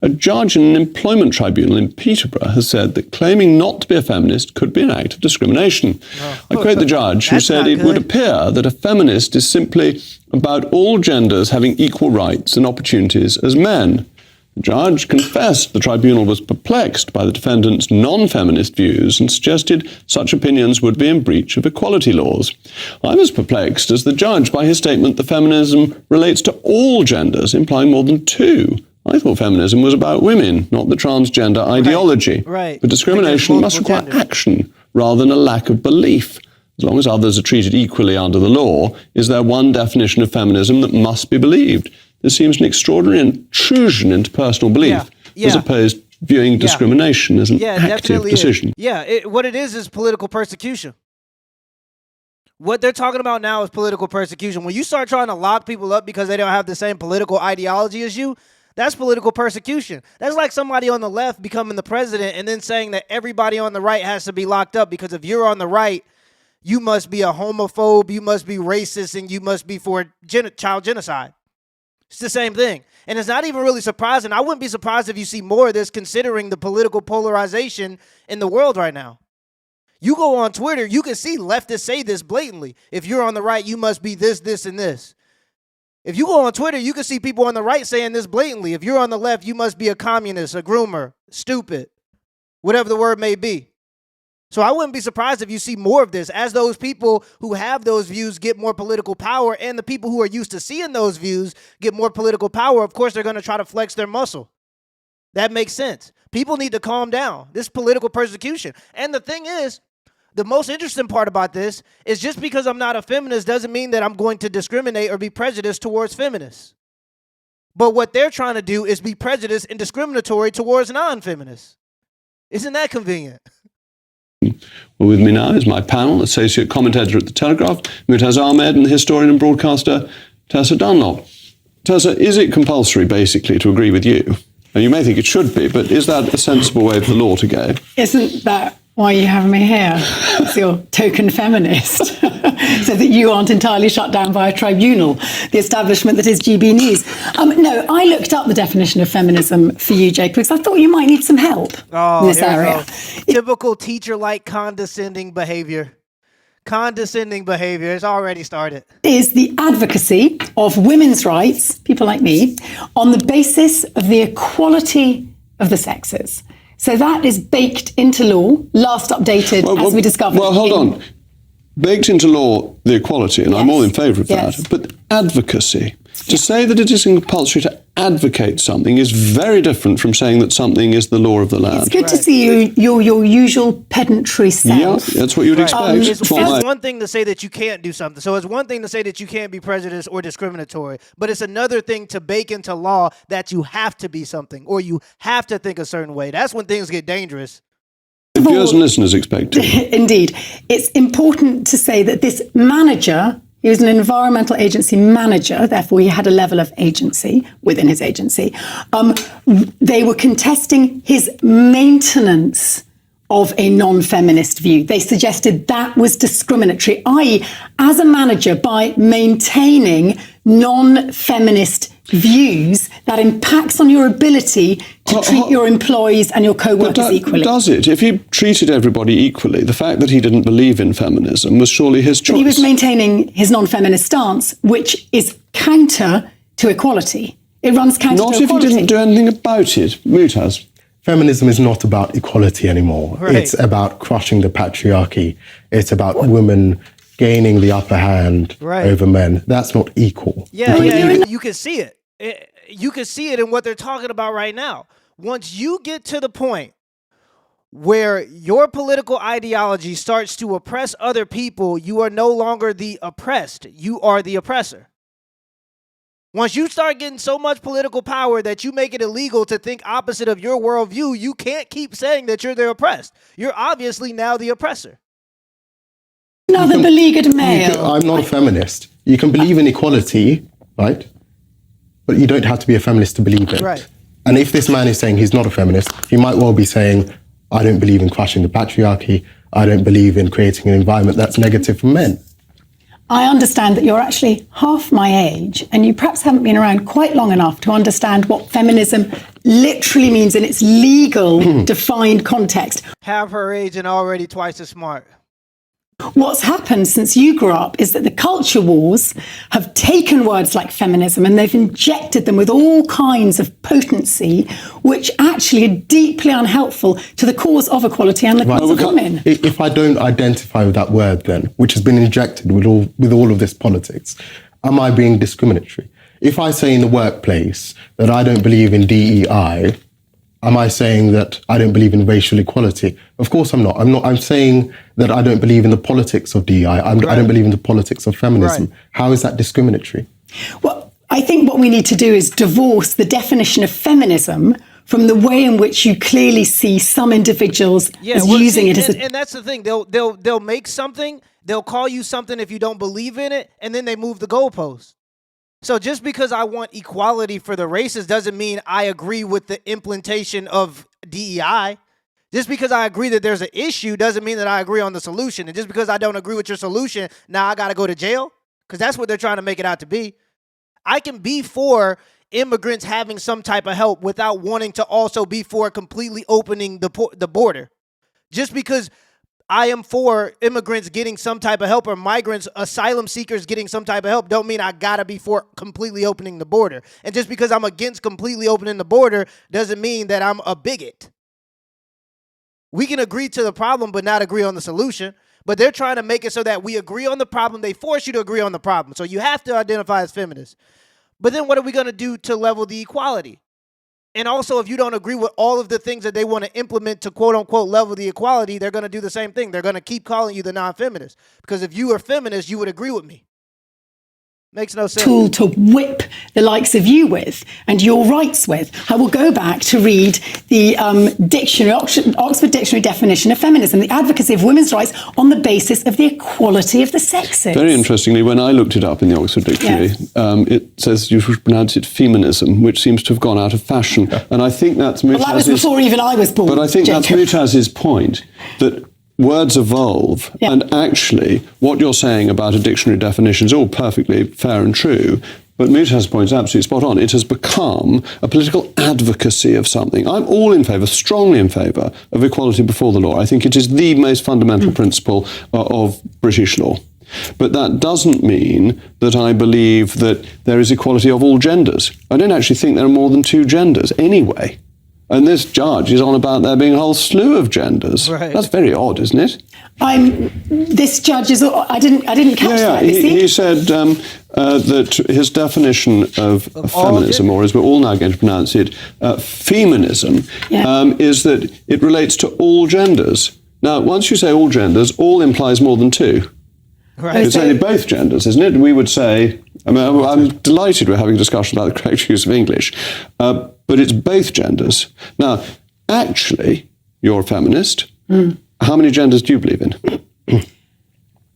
A judge in an employment tribunal in Peterborough has said that claiming not to be a feminist could be an act of discrimination. I quote the judge, who said it would appear that a feminist is simply about all genders having equal rights and opportunities as men. The judge confessed the tribunal was perplexed by the defendant's non-feminist views and suggested such opinions would be in breach of equality laws. I'm as perplexed as the judge by his statement that feminism relates to all genders, implying more than two. I thought feminism was about women, not the transgender ideology. Right. But discrimination must require action rather than a lack of belief. As long as others are treated equally under the law, is there one definition of feminism that must be believed? This seems an extraordinary intrusion into personal belief, as opposed to viewing discrimination as an active decision. What it is political persecution. What they're talking about now is political persecution. When you start trying to lock people up because they don't have the same political ideology as you, that's political persecution. That's like somebody on the left becoming the president and then saying that everybody on the right has to be locked up because if you're on the right, you must be a homophobe, you must be racist, and you must be for child genocide. It's the same thing. And it's not even really surprising. I wouldn't be surprised if you see more of this considering the political polarization in the world right now. You go on Twitter, you can see leftists say this blatantly. If you're on the right, you must be this, this, and this. If you go on Twitter, you can see people on the right saying this blatantly. If you're on the left, you must be a communist, a groomer, stupid, whatever the word may be. So I wouldn't be surprised if you see more of this as those people who have those views get more political power and the people who are used to seeing those views get more political power. Of course, they're going to try to flex their muscle. That makes sense. People need to calm down. This political persecution. And the thing is, the most interesting part about this is just because I'm not a feminist doesn't mean that I'm going to discriminate or be prejudiced towards feminists. But what they're trying to do is be prejudiced and discriminatory towards non-feminists. Isn't that convenient? Well, with me now is my panel, associate commentator at The Telegraph, Mutaz Ahmed, and the historian and broadcaster, Tessa Dunlop. Tessa, is it compulsory, basically, to agree with you? And you may think it should be, but is that a sensible way for the law to go? Isn't that why you have me here as your token feminist, so that you aren't entirely shut down by a tribunal, the establishment that is GB News? No, I looked up the definition of feminism for you, Jake, because I thought you might need some help in this area. Typical teacher-like condescending behavior. Condescending behavior has already started. Is the advocacy of women's rights, people like me, on the basis of the equality of the sexes. So that is baked into law, last updated as we discovered. Well, hold on. Baked into law, the equality, and I'm all in favour of that. But advocacy, to say that it is compulsory to advocate something is very different from saying that something is the law of the land. It's good to see your usual pedantry self. Yeah, that's what you would expect. It's one thing to say that you can't do something. So it's one thing to say that you can't be prejudiced or discriminatory, but it's another thing to bake into law that you have to be something or you have to think a certain way. That's when things get dangerous. Viewers and listeners expect it. Indeed. It's important to say that this manager, he was an environmental agency manager, therefore he had a level of agency within his agency. They were contesting his maintenance of a non-feminist view. They suggested that was discriminatory, i.e., as a manager, by maintaining non-feminist views, that impacts on your ability to treat your employees and your co-workers equally. Does it? If he treated everybody equally, the fact that he didn't believe in feminism was surely his choice. But he was maintaining his non-feminist stance, which is counter to equality. It runs counter to equality. Not if he didn't do anything about it. Mutaz. Feminism is not about equality anymore. Right. It's about crushing the patriarchy. It's about women gaining the upper hand over men. That's not equal. You can see it. You can see it in what they're talking about right now. Once you get to the point where your political ideology starts to oppress other people, you are no longer the oppressed. You are the oppressor. Once you start getting so much political power that you make it illegal to think opposite of your worldview, you can't keep saying that you're the oppressed. You're obviously now the oppressor. Another beleaguered male. I'm not a feminist. You can believe in equality, right? But you don't have to be a feminist to believe it. Right. And if this man is saying he's not a feminist, he might well be saying, I don't believe in crushing the patriarchy. I don't believe in creating an environment that's negative for men. I understand that you're actually half my age and you perhaps haven't been around quite long enough to understand what feminism literally means in its legal defined context. Half her age and already twice as smart. What's happened since you grew up is that the culture wars have taken words like feminism and they've injected them with all kinds of potency, which actually are deeply unhelpful to the cause of equality and the cause of women. If I don't identify with that word then, which has been injected with all of this politics, am I being discriminatory? If I say in the workplace that I don't believe in DEI, am I saying that I don't believe in racial equality? Of course I'm not. I'm saying that I don't believe in the politics of DEI. I don't believe in the politics of feminism. Right. How is that discriminatory? Well, I think what we need to do is divorce the definition of feminism from the way in which you clearly see some individuals as using it as a... And that's the thing. They'll make something, they'll call you something if you don't believe in it, and then they move the goalpost. So just because I want equality for the races doesn't mean I agree with the implementation of DEI. Just because I agree that there's an issue doesn't mean that I agree on the solution. And just because I don't agree with your solution, now I got to go to jail? Because that's what they're trying to make it out to be. I can be for immigrants having some type of help without wanting to also be for completely opening the border. Just because I am for immigrants getting some type of help or migrants, asylum seekers getting some type of help don't mean I gotta be for completely opening the border. And just because I'm against completely opening the border doesn't mean that I'm a bigot. We can agree to the problem but not agree on the solution. But they're trying to make it so that we agree on the problem. They force you to agree on the problem. So you have to identify as feminist. But then what are we gonna do to level the equality? And also, if you don't agree with all of the things that they want to implement to quote-unquote level the equality, they're going to do the same thing. They're going to keep calling you the non-feminist. Because if you were feminist, you would agree with me. Makes no sense. Tool to whip the likes of you with and your rights with. I will go back to read the Oxford Dictionary definition of feminism, the advocacy of women's rights on the basis of the equality of the sexes. Very interestingly, when I looked it up in the Oxford Dictionary, it says you should pronounce it feminism, which seems to have gone out of fashion. And I think that's Mutaz's... Well, that was before even I was born. But I think that's Mutaz's point, that words evolve, and actually what you're saying about a dictionary definition is all perfectly fair and true, but Mutaz's point is absolutely spot on. It has become a political advocacy of something. I'm all in favour, strongly in favour, of equality before the law. I think it is the most fundamental principle of British law. But that doesn't mean that I believe that there is equality of all genders. I don't actually think there are more than two genders anyway. And this judge is on about there being a whole slew of genders. Right. That's very odd, isn't it? This judge is... I didn't catch that. He said that his definition of feminism, or as we're all now going to pronounce it, feminism, is that it relates to all genders. Now, once you say all genders, all implies more than two. Right. It's only both genders, isn't it? We would say... I'm delighted we're having a discussion about the correct use of English, but it's both genders. Now, actually, you're a feminist. How many genders do you believe in?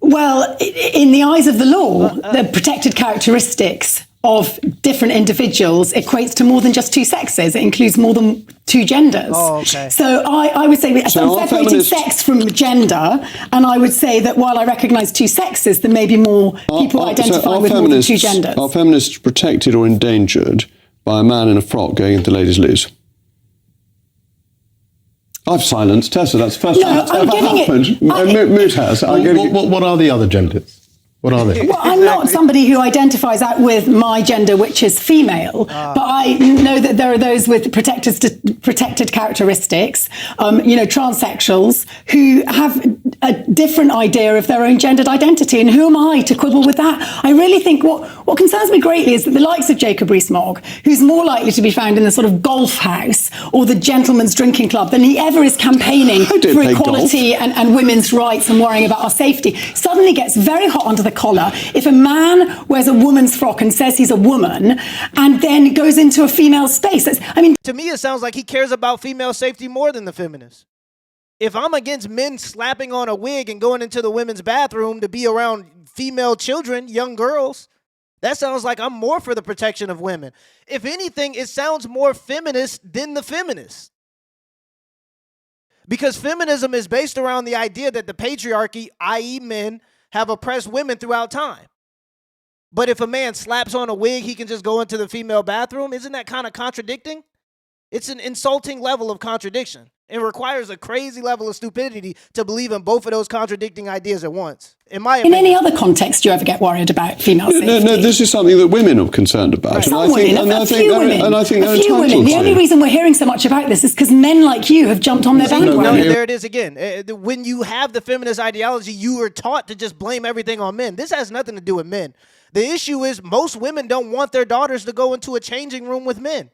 Well, in the eyes of the law, the protected characteristics of different individuals equates to more than just two sexes. It includes more than two genders. Oh, okay. So I would say I'm separating sex from gender, and I would say that while I recognise two sexes, there may be more people identify with more than two genders. Are feminists protected or endangered by a man in a frock going into ladies' loos? I've silenced Tessa. That's the first time that's ever happened. What are the other genders? What are they? Well, I'm not somebody who identifies out with my gender, which is female, but I know that there are those with protected characteristics, transsexuals, who have a different idea of their own gendered identity. And who am I to quibble with that? I really think what concerns me greatly is that the likes of Jacob Rees-Mogg, who's more likely to be found in the sort of golf house or the gentleman's drinking club than he ever is campaigning for equality and women's rights and worrying about our safety, suddenly gets very hot under the collar if a man wears a woman's frock and says he's a woman and then goes into a female space. To me, it sounds like he cares about female safety more than the feminists. If I'm against men slapping on a wig and going into the women's bathroom to be around female children, young girls, that sounds like I'm more for the protection of women. If anything, it sounds more feminist than the feminists. Because feminism is based around the idea that the patriarchy, i.e. men, have oppressed women throughout time. But if a man slaps on a wig, he can just go into the female bathroom. Isn't that kind of contradicting? It's an insulting level of contradiction. It requires a crazy level of stupidity to believe in both of those contradicting ideas at once. In my opinion. In any other context, do you ever get worried about female safety? No, this is something that women are concerned about. Some women, a few women. The only reason we're hearing so much about this is because men like you have jumped on their bandwagon. No, there it is again. When you have the feminist ideology, you are taught to just blame everything on men. This has nothing to do with men. The issue is most women don't want their daughters to go into a changing room with men.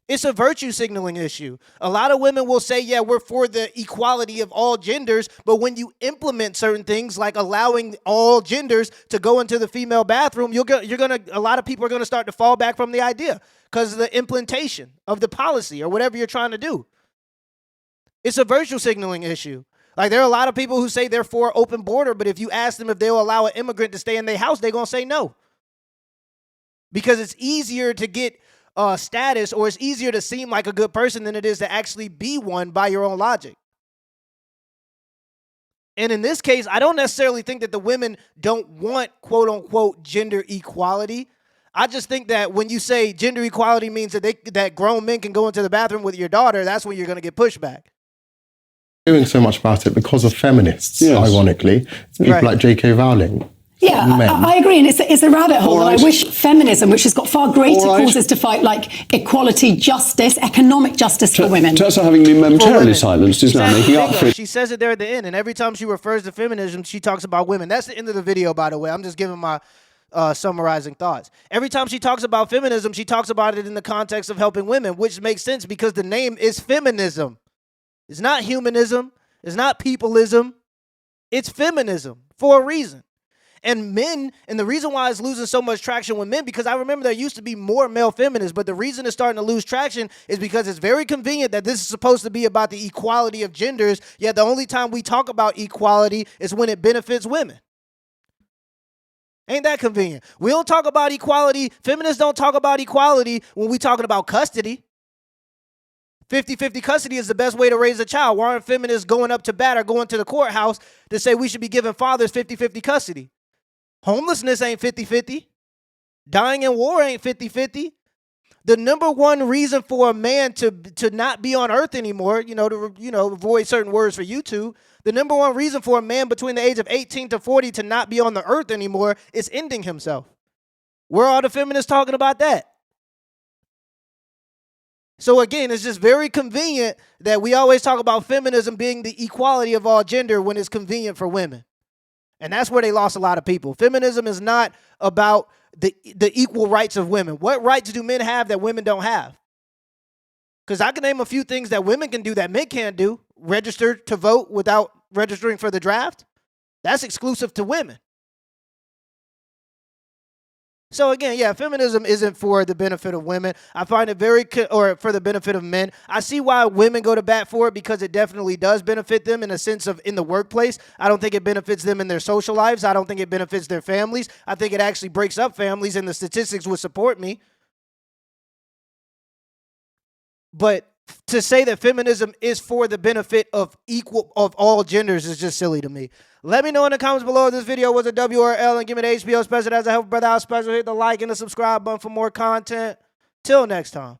It's a virtue signaling issue. A lot of women will say, yeah, we're for the equality of all genders, but when you implement certain things like allowing all genders to go into the female bathroom, a lot of people are going to start to fall back from the idea because of the implementation of the policy or whatever you're trying to do. It's a virtue signaling issue. Like there are a lot of people who say they're for open border, but if you ask them if they'll allow an immigrant to stay in their house, they're going to say no. Because it's easier to get status, or it's easier to seem like a good person than it is to actually be one by your own logic. And in this case, I don't necessarily think that the women don't want quote unquote gender equality. I just think that when you say gender equality means that grown men can go into the bathroom with your daughter, that's when you're going to get pushback. Doing so much about it because of feminists, ironically. It's people like J.K. Rowling. Yeah, I agree. And it's a rabbit hole that I wish feminism, which has got far greater causes to fight, like equality, justice, economic justice for women. Tessa, having been momentarily silenced, is now making up for it. She says it there at the end, and every time she refers to feminism, she talks about women. That's the end of the video, by the way. I'm just giving my summarizing thoughts. Every time she talks about feminism, she talks about it in the context of helping women, which makes sense because the name is feminism. It's not humanism. It's not peopleism. It's feminism for a reason. And men, and the reason why it's losing so much traction with men, because I remember there used to be more male feminists, but the reason it's starting to lose traction is because it's very convenient that this is supposed to be about the equality of genders, yet the only time we talk about equality is when it benefits women. Ain't that convenient? We don't talk about equality. Feminists don't talk about equality when we're talking about custody. 50-50 custody is the best way to raise a child. Why aren't feminists going up to bat or going to the courthouse to say we should be giving fathers 50-50 custody? Homelessness ain't 50-50. Dying in war ain't 50-50. The number one reason for a man to not be on earth anymore, to avoid certain words for YouTube, the number one reason for a man between the age of 18 to 40 to not be on the earth anymore is ending himself. Where are the feminists talking about that? So again, it's just very convenient that we always talk about feminism being the equality of all gender when it's convenient for women. And that's where they lost a lot of people. Feminism is not about the equal rights of women. What rights do men have that women don't have? Because I can name a few things that women can do that men can't do. Register to vote without registering for the draft. That's exclusive to women. So again, yeah, feminism isn't for the benefit of women. I find it or for the benefit of men. I see why women go to bat for it because it definitely does benefit them in a sense of in the workplace. I don't think it benefits them in their social lives. I don't think it benefits their families. I think it actually breaks up families, and the statistics would support me. But to say that feminism is for the benefit of all genders is just silly to me. Let me know in the comments below if this video was a W or L, and give me the HBO special as a help brother out special. Hit the like and the subscribe button for more content. Till next time.